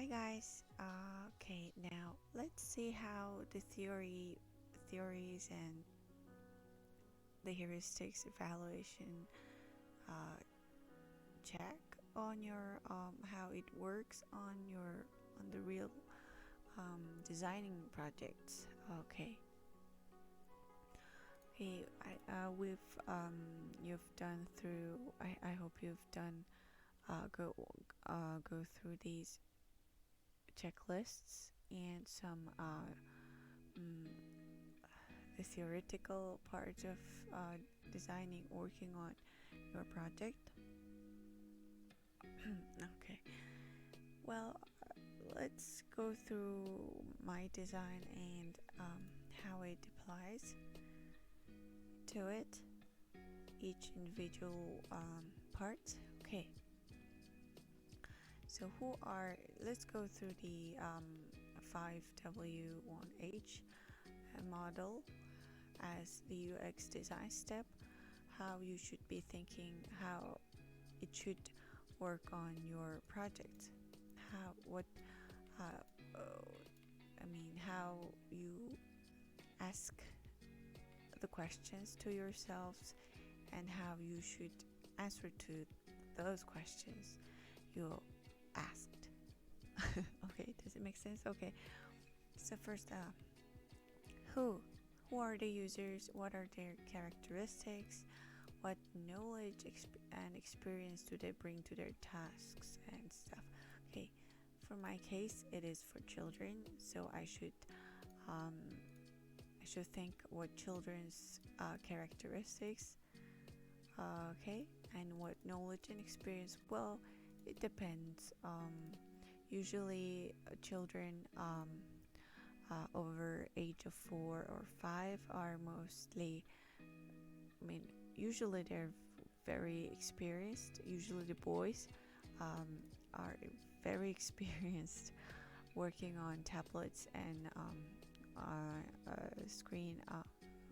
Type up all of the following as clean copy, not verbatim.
Hi guys. Okay, now let's see how the theories and the heuristics evaluation uh, check on your how it works on the real designing projects. Okay. Okay. We've you've done through. I hope you've done go through these checklists and some mm, the theoretical part of designing, working on your project. Okay, well, let's go through my design and how it applies to it, each individual part. Okay, so let's go through the 5W1H model as the UX design step, how you should be thinking, how it should work on your project, what, uh, how you ask the questions to yourselves and how you should answer to those questions you asked. Okay, does it make sense? Okay, so first, who? Who are the users? What are their characteristics? What knowledge and experience do they bring to their tasks and stuff? Okay, for my case, it is for children, so um, I should think what children's characteristics. Okay, and what knowledge and experience? Well, it depends. Usually, children over age of 4 or 5 are mostly, I mean, usually they're very experienced. Usually the boys are very experienced working on tablets and screen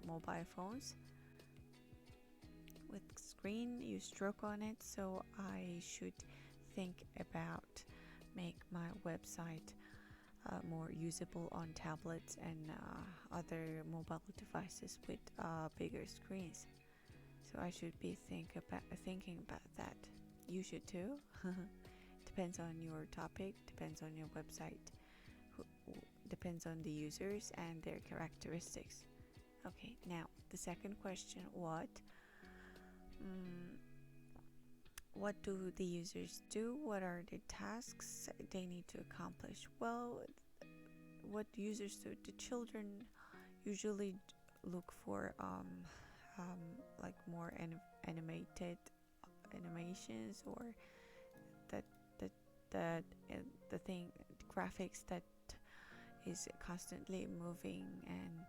mobile phones. With screen, you stroke on it, so I should think about make my website more usable on tablets and other mobile devices with bigger screens. So I should be thinking about that. You should too. Depends on your topic, depends on your website, depends on the users and their characteristics. Okay, now the second question: what do the users do? What are the tasks they need to accomplish? Well, what users do? The children usually look for like more animated animations, or that that that the thing graphics that is constantly moving and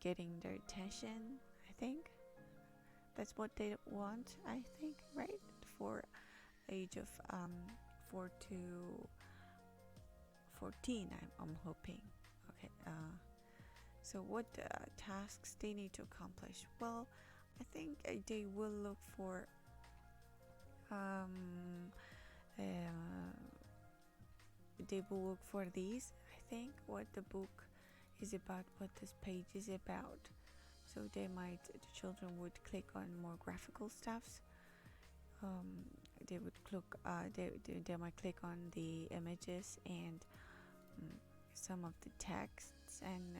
getting their attention. I think that's what they want. I think, right, for age of 4 to 14. I'm hoping. Okay. So what tasks they need to accomplish? Well, I think they will look for uh, these. I think what the book is about, what this page is about. So the children would click on more graphical stuffs. They would they might click on the images and some of the texts, and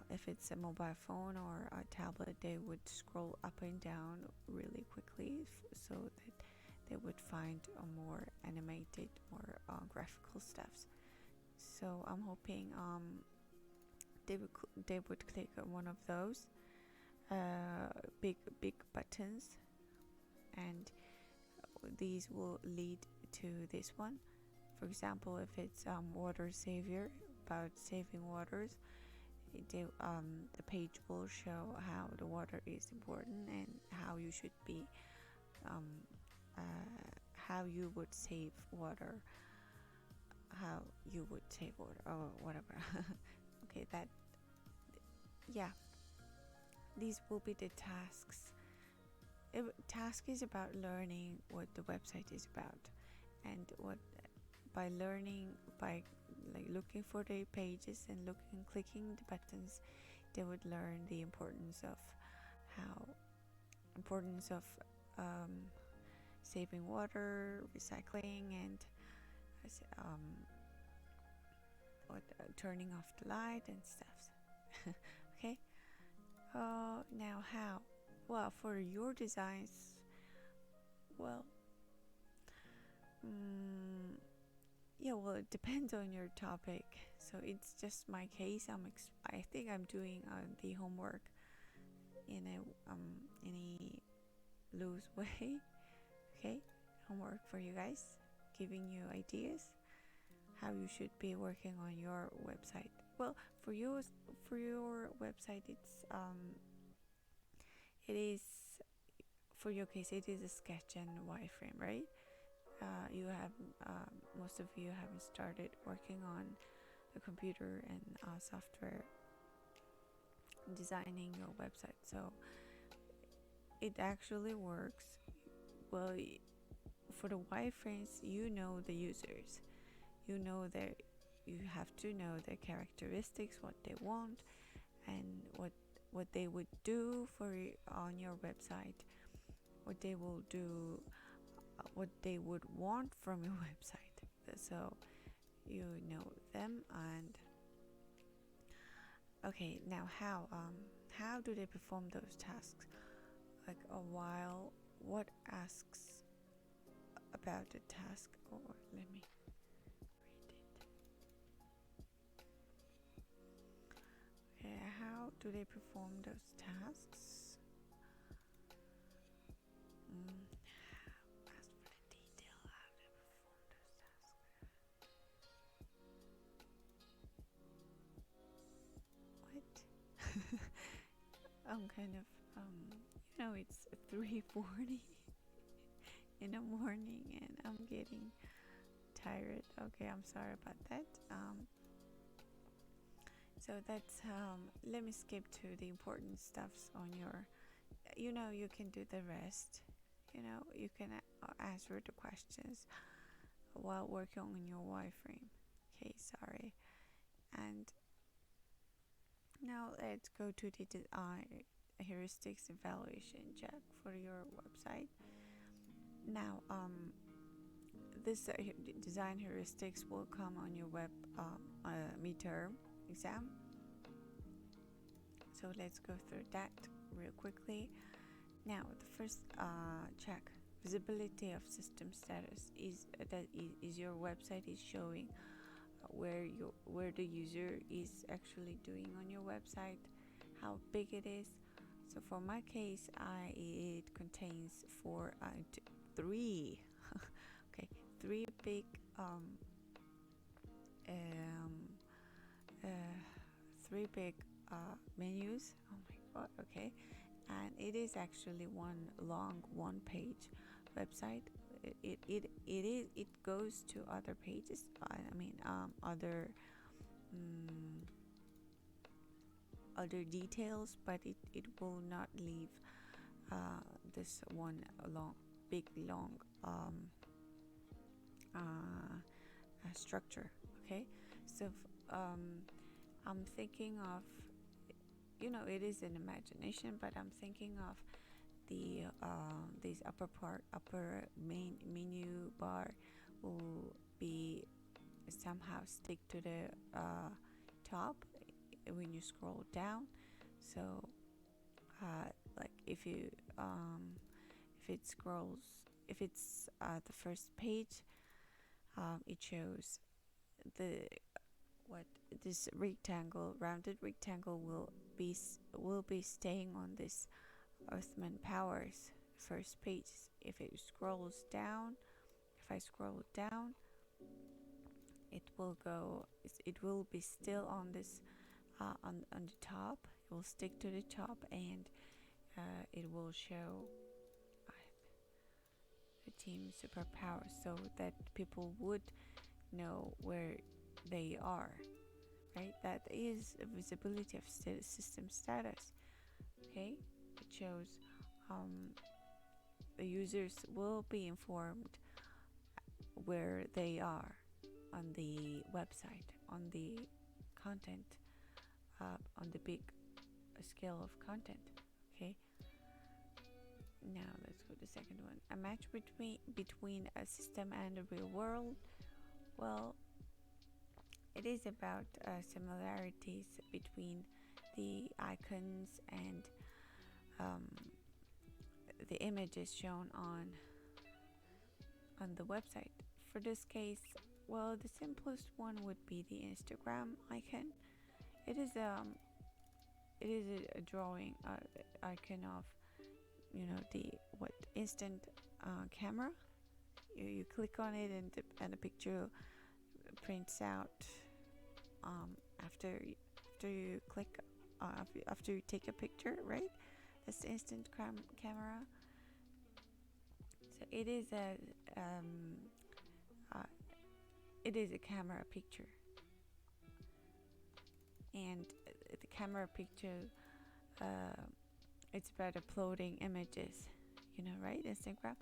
if it's a mobile phone or a tablet, they would scroll up and down really quickly so that they would find a more animated, more graphical stuffs. So I'm hoping they would click on one of those big buttons, and these will lead to this one. For example, if it's water savior, about saving waters, the page will show how the water is important and how you should be how you would save water, or whatever. Okay, yeah, these will be the tasks task is about learning what the website is about, and what by learning, by like looking for the pages and clicking the buttons, they would learn the importance of how importance of um, saving water, recycling, and turning off the light and stuff. Okay. Now how? Well, for your designs, well, yeah, well, it depends on your topic. So it's just my case. I think I'm doing the homework in a loose way. Okay, homework for you guys, giving you ideas how you should be working on your website. Well, for your website, it is, for your case, it is a sketch and wireframe, right? You have most of you haven't started working on the computer and software designing your website, so it actually works well. For the wireframes, you know the users, you know their, you have to know their characteristics, what they want, and what they would do on your website, what they will do, what they would want from your website. So you know them. And okay, now how do they perform those tasks? Like a while, what asks about the task, or let me read it. Okay, how do they perform those tasks? Ask for the detail how they perform those tasks. What? I'm kind of it's 3:40 in the morning and I'm getting tired. Okay, I'm sorry about that. So that's let me skip to the important stuffs on your, you can do the rest. You can answer the questions while working on your wireframe. Okay, sorry. And now let's go to the heuristics evaluation check for your website. Now, this design heuristics will come on your web midterm exam. So let's go through that real quickly. Now, the first check, visibility of system status, is your website is showing where the user is actually doing on your website, how big it is. So for my case, it contains three three big three big menus. Oh my god. Okay, and it is actually one page website. It goes to other pages. Other details, but it will not leave this one long structure. Okay, so I'm thinking of, it is an imagination, but I'm thinking of the this upper main menu bar will be somehow stick to the top when you scroll down. So like if it's the first page, it shows what this rounded rectangle will be staying on this Earthman powers first page. If I scroll down, it will be still on this on the top. It will stick to the top, and it will show the team superpowers, so that people would know where they are, right? That is a visibility of system status. Okay, it shows the users will be informed where they are on the website, on the content, on the big scale of content. Okay. Now let's go to the second one. A match between a system and the real world. Well, it is about similarities between the icons and the images shown on the website. For this case, well, the simplest one would be the Instagram icon. It is a drawing icon of the instant camera. You click on it and the picture prints out after you click after you take a picture, right? That's the instant camera. So it is a camera picture, and the camera picture it's about uploading images, right? Instagram.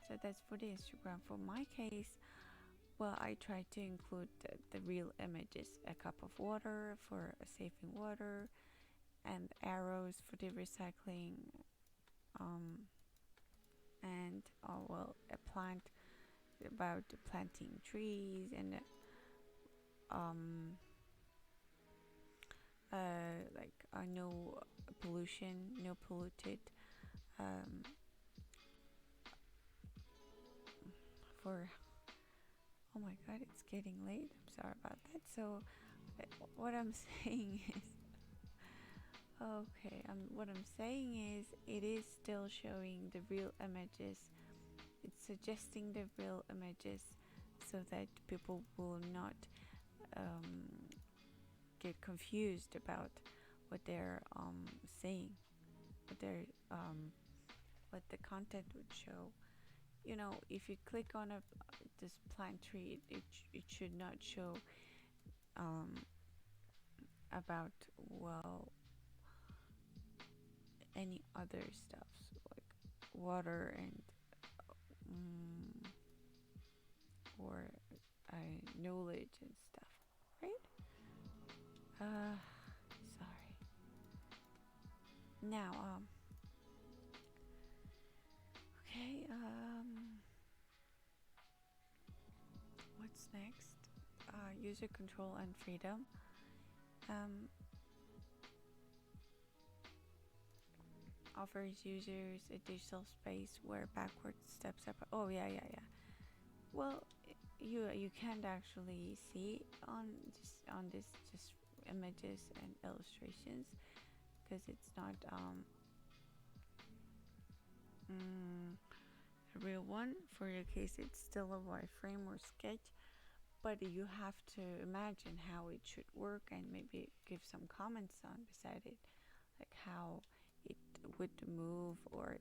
So that's for the Instagram. For my case, well, I try to include the real images: a cup of water for saving water, and arrows for the recycling, and a plant about planting trees, and like no pollution, no polluted, for oh my god, it's getting late. I'm sorry about that. So what I'm saying is okay, what I'm saying is it is still showing the real images. It's suggesting the real images so that people will not get confused about what they're saying, what the content would show. If you click on this plant tree, it should not show about any other stuff like water and or knowledge and stuff, right? Sorry. Now, okay. What's next? User control and freedom. Offers users a digital space where backward steps up. Oh yeah. Well, you can't actually see on this just images and illustrations because it's not a real one. For your case, it's still a wireframe or sketch, but you have to imagine how it should work and maybe give some comments on beside it, like how it would move or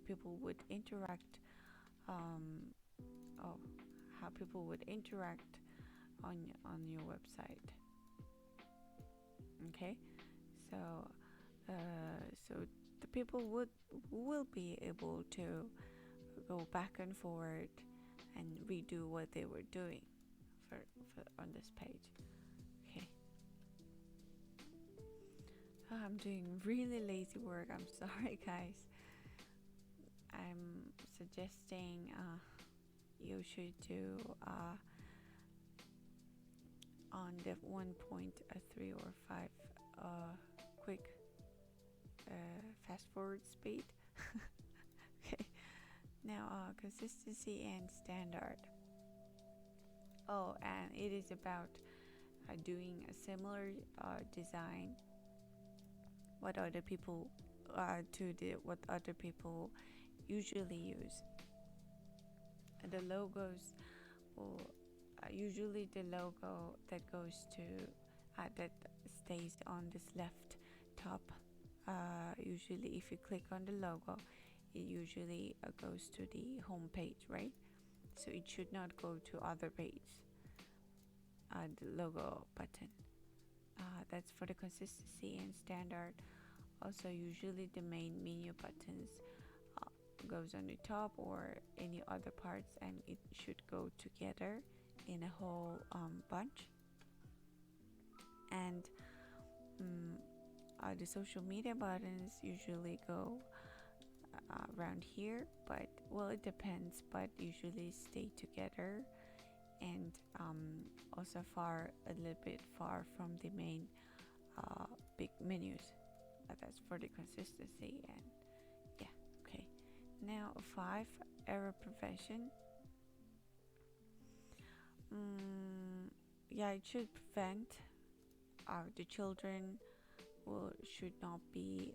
people would interact, how people would interact on your website. Okay, so the people will be able to go back and forth and redo what they were doing for on this page. Okay. I'm doing really lazy work. I'm sorry, guys. I'm suggesting you should do on the 1.3 or 5 quick fast forward speed. Okay. Now consistency and standard. Oh, and it is about doing a similar design what other people what other people usually use. The logos, will usually the logo that goes to that stays on this left top. Usually, if you click on the logo, it usually goes to the home page, right? So it should not go to other page. The logo button. That's for the consistency and standard. Also, usually the main menu buttons goes on the top or any other parts, and it should go together in a whole bunch. And the social media buttons usually go around here, but well, it depends, but usually stay together, and also a little bit far from the main big menus. That's for the consistency. And yeah, okay. Now 5, error prevention. Yeah, it should prevent the children should not be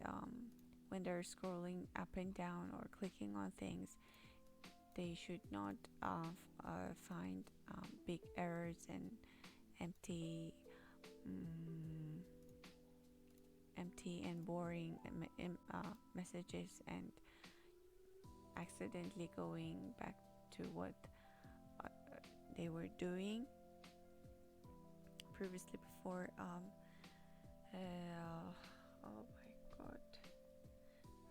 when they're scrolling up and down or clicking on things, they should not find big errors and empty and boring messages, and accidentally going back to what they were doing previously before. Oh my god,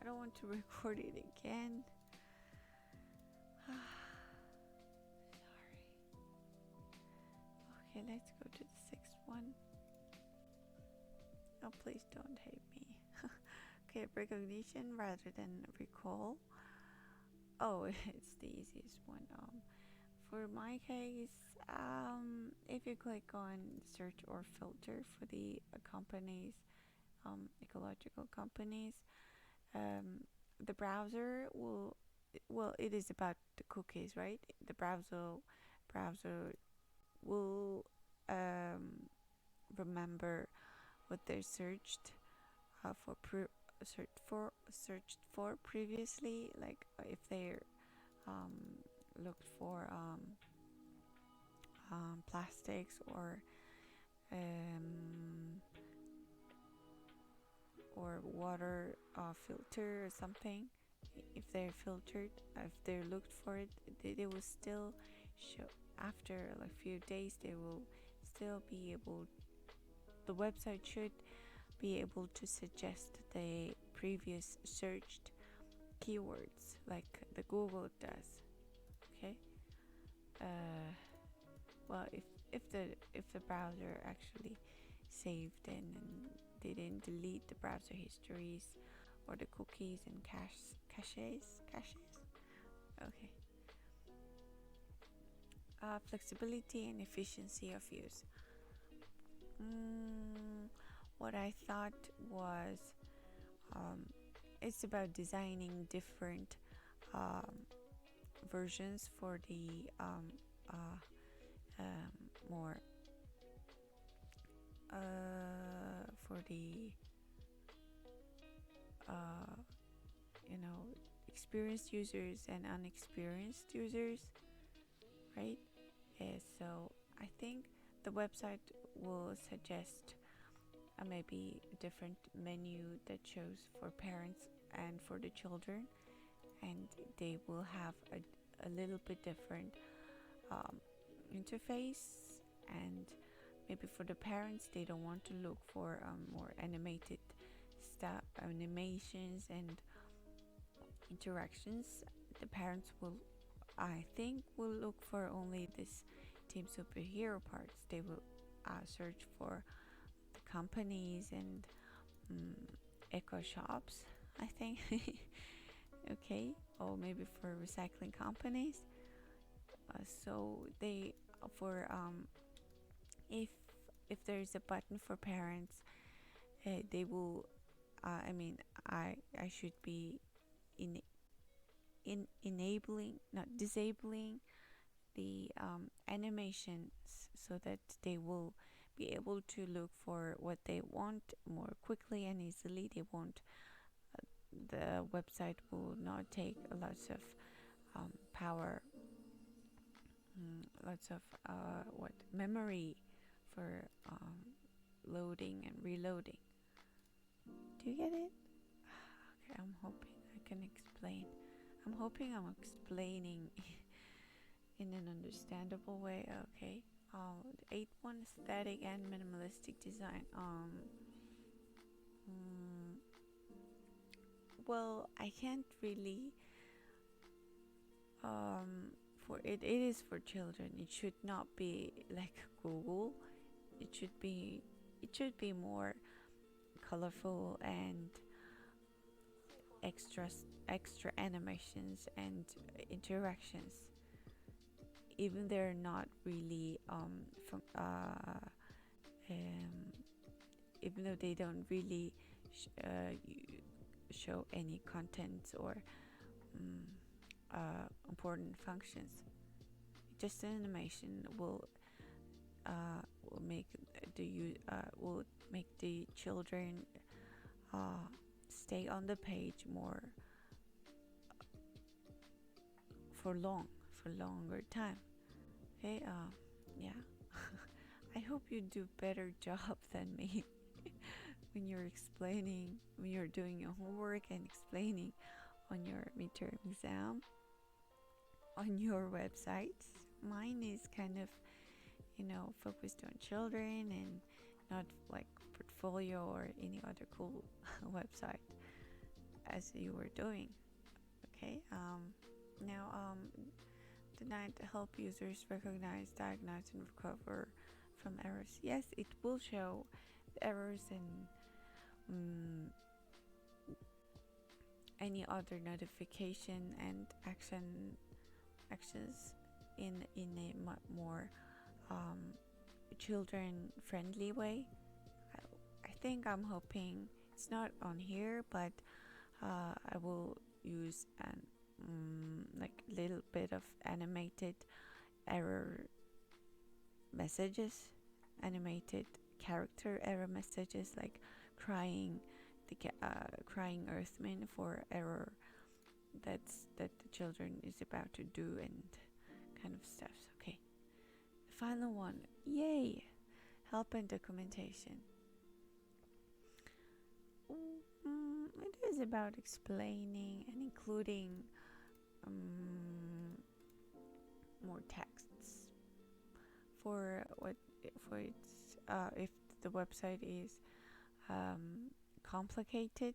I don't want to record it again. Sorry. Okay, let's go to the 6th one. Oh, please don't hate me. Okay, recognition rather than recall. Oh, it's the easiest one. For my case, if you click on search or filter for the companies, ecological companies, the browser will, well, it is about the cookies, right? The browser will remember what they searched searched for previously, like if they looked for plastics or water filter or something. If they're filtered, if they looked for it, they will still show after like few days. They will still be able. The website should be able to suggest the previous searched keywords like the Google does. Okay. Well, if the browser actually saved and they didn't delete the browser histories or the cookies and caches. Okay. Flexibility and efficiency of use. What I thought was it's about designing different versions for the more for the experienced users and unexperienced users, right? So I think the website will suggest maybe a different menu that shows for parents and for the children, and they will have a little bit different interface. And maybe for the parents, they don't want to look for more animated stuff, animations and interactions. The parents will, I think, will look for only this team superhero parts. They will search for the companies and eco shops, I think. Okay, or maybe for recycling companies. So they for if there is a button for parents, they will. I should be enabling, not disabling, the animations so that they will be able to look for what they want more quickly and easily. They won't. The website will not take lots of power, lots of memory for loading and reloading. Do you get it? Okay, I'm hoping I can explain. I'm hoping I'm explaining in an understandable way. Okay. The 8th one, static and minimalistic design. Well, I can't really for it is for children. It should not be like Google. It should be more colorful and extra animations and interactions, even they're not really from even though they don't really show any contents or important functions. Just an animation will make the children stay on the page more for longer time. Okay, yeah. I hope you do better job than me when you're doing your homework and explaining on your midterm exam on your websites. Mine is kind of, focused on children and not like portfolio or any other cool website as you were doing. Okay, now designed to help users recognize, diagnose, and recover from errors. Yes, it will show the errors and any other notification and actions in a more children friendly way. I think I'm hoping it's not on here, but I will use an like little bit of animated error messages, animated character error messages, like crying Earthman for error that the children is about to do and kind of stuff. Okay, the final one, yay, help and documentation. It is about explaining and including more texts for its if the website is complicated.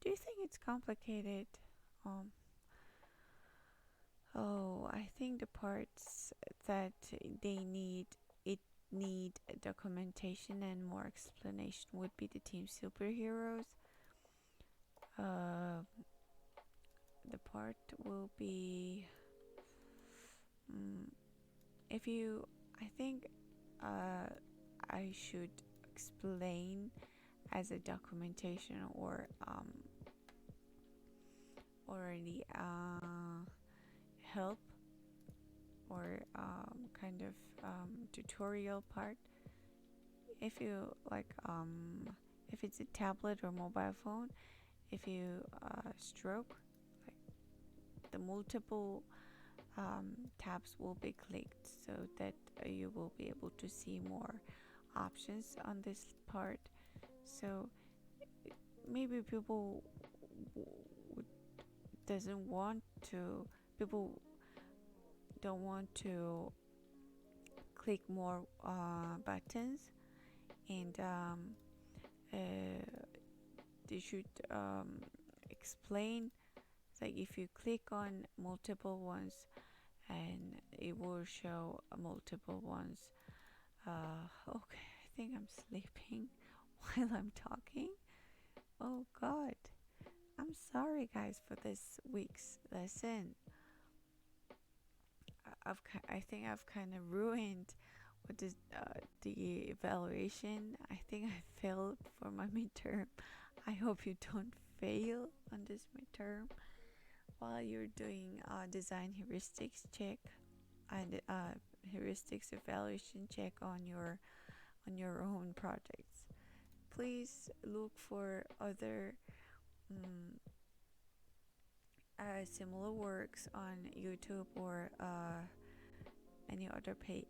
Do you think it's complicated? I think the parts that need documentation and more explanation would be the team superheroes. The part will be I think I should explain as a documentation or the help or kind of tutorial part. If you like if it's a tablet or mobile phone, if you stroke, like the multiple tabs will be clicked so that you will be able to see more options on this part. So maybe people people don't want to click more buttons, and they should explain, like if you click on multiple ones and it will show multiple ones. Okay, I think I'm sleeping while I'm talking. Oh God, I'm sorry guys for this week's lesson. I think I've kind of ruined what is the evaluation. I think I failed for my midterm. I hope you don't fail on this midterm while you're doing design heuristics check and heuristics evaluation check on your own projects. Please look for other similar works on YouTube or any other page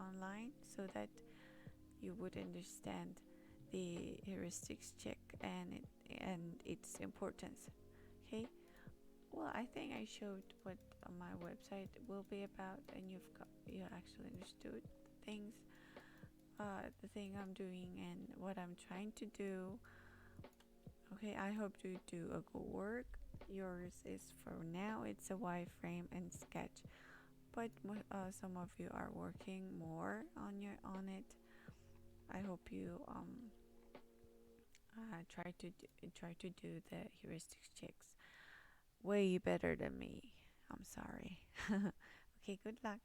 online, so that you would understand the heuristics check and its importance. Okay. Well, I think I showed what my website will be about, and you actually understood things, the thing I'm doing and what I'm trying to do. Okay, I hope you do a good work. yours is for now it's a wireframe and sketch, but some of you are working more on it. I hope you try to do the heuristics checks way better than me. I'm sorry. Okay, good luck.